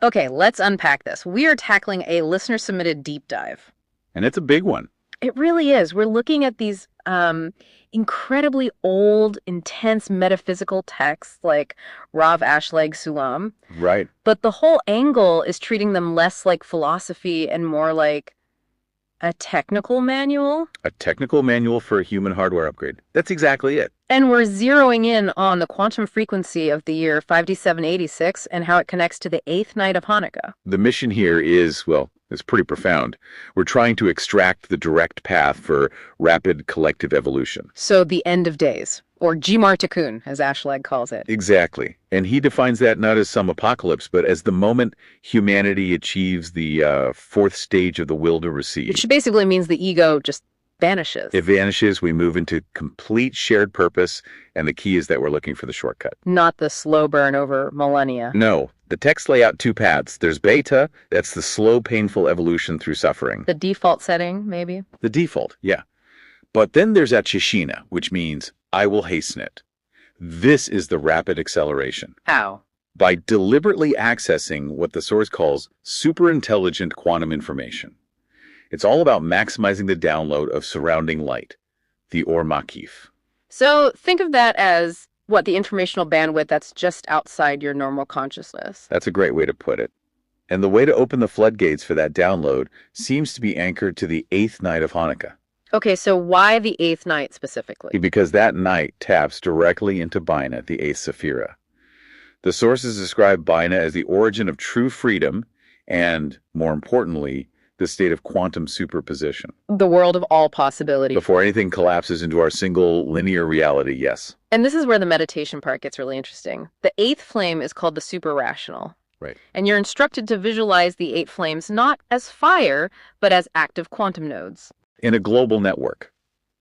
Okay, let's unpack this. We are tackling a listener-submitted deep dive. And it's a big one. It really is. We're looking at these incredibly old, intense metaphysical texts like Rav Ashlag Sulam, Right. but the whole angle is treating them less like philosophy and more like a technical manual. A technical manual for a human hardware upgrade. That's exactly it. And we're zeroing in on the quantum frequency of the year 5786 and how it connects to the eighth night of Hanukkah. The mission here is, well, it's pretty profound. We're trying to extract the direct path for rapid collective evolution. So the end of days, or Gmar Tikkun, as Ashlag calls it. Exactly. And he defines that not as some apocalypse, but as the moment humanity achieves the fourth stage of the will to receive. Which basically means the ego just vanishes. It vanishes, we move into complete shared purpose, and the key is that we're looking for the shortcut. Not the slow burn over millennia. No. The texts lay out two paths. There's beta, that's the slow, painful evolution through suffering. The default setting, maybe? The default, yeah. But then there's Atchishina, which means I will hasten it. This is the rapid acceleration. How? By deliberately accessing what the source calls superintelligent quantum information. It's all about maximizing the download of surrounding light, the Or Makif. So think of that as, what, the informational bandwidth that's just outside your normal consciousness. That's a great way to put it. And the way to open the floodgates for that download seems to be anchored to the eighth night of Hanukkah. Okay, so why the eighth night specifically? Because that night taps directly into Bina, the eighth Sephira. The sources describe Bina as the origin of true freedom and, more importantly, the state of quantum superposition. The world of all possibility. Before anything collapses into our single linear reality, yes. And this is where the meditation part gets really interesting. The eighth flame is called the super rational. Right. And you're instructed to visualize the eight flames not as fire, but as active quantum nodes. In a global network.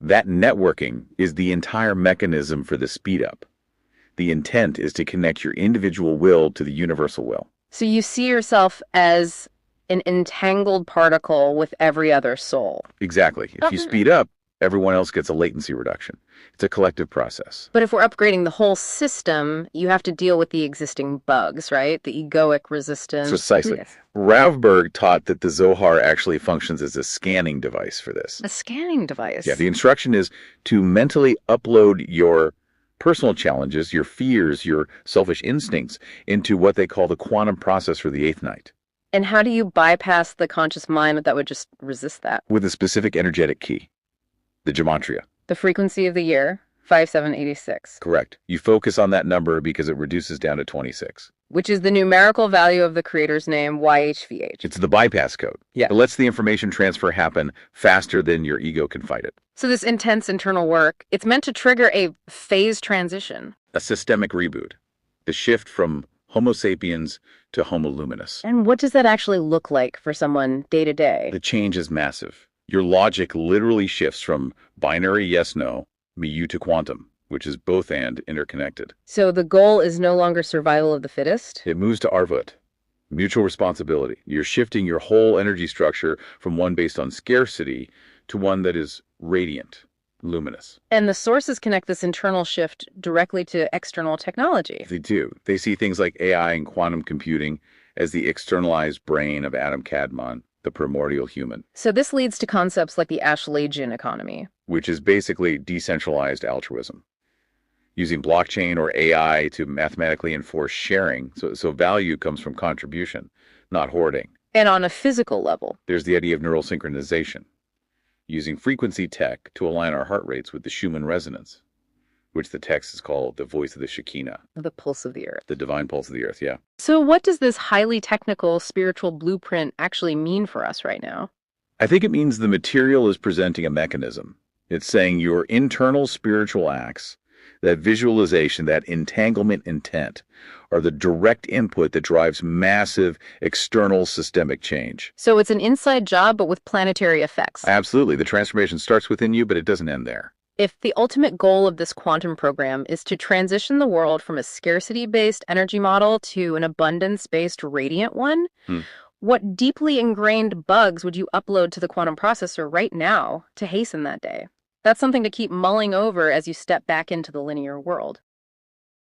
That networking is the entire mechanism for the speed up. The intent is to connect your individual will to the universal will. So you see yourself as an entangled particle with every other soul. Exactly. If you speed up, everyone else gets a latency reduction. It's a collective process. But if we're upgrading the whole system, you have to deal with the existing bugs, right? The egoic resistance. Precisely. Yes. Ravberg taught that the Zohar actually functions as a scanning device for this. A scanning device. Yeah, the instruction is to mentally upload your personal challenges, your fears, your selfish instincts into what they call the quantum process for the eighth night. And how do you bypass the conscious mind that would just resist that? With a specific energetic key, the gematria. The frequency of the year, 5786. Correct. You focus on that number because it reduces down to 26. Which is the numerical value of the creator's name, YHVH. It's the bypass code. Yeah. It lets the information transfer happen faster than your ego can fight it. So this intense internal work, it's meant to trigger a phase transition. A systemic reboot. The shift from Homo sapiens to Homo luminous. And what does that actually look like for someone day to day? The change is massive. Your logic literally shifts from binary yes-no, me-you to quantum, which is both and interconnected. So the goal is no longer survival of the fittest? It moves to arvut, mutual responsibility. You're shifting your whole energy structure from one based on scarcity to one that is radiant, luminous. And the sources connect this internal shift directly to external technology. They do. They see things like AI and quantum computing as the externalized brain of Adam Kadmon, the primordial human. So this leads to concepts like the Ashlagian economy. Which is basically decentralized altruism. Using blockchain or AI to mathematically enforce sharing, so value comes from contribution, not hoarding. And on a physical level, There's the idea of neural synchronization, using frequency tech to align our heart rates with the Schumann resonance, which the text is called the voice of the Shekinah, the pulse of the earth. the divine pulse of the earth, yeah. So what does this highly technical spiritual blueprint actually mean for us right now? I think it means the material is presenting a mechanism. It's saying your internal spiritual acts, that visualization, that entanglement intent, are the direct input that drives massive external systemic change. So it's an inside job, but with planetary effects. Absolutely. The transformation starts within you, but it doesn't end there. If the ultimate goal of this quantum program is to transition the world from a scarcity-based energy model to an abundance-based radiant one, what deeply ingrained bugs would you upload to the quantum processor right now to hasten that day? That's something to keep mulling over as you step back into the linear world.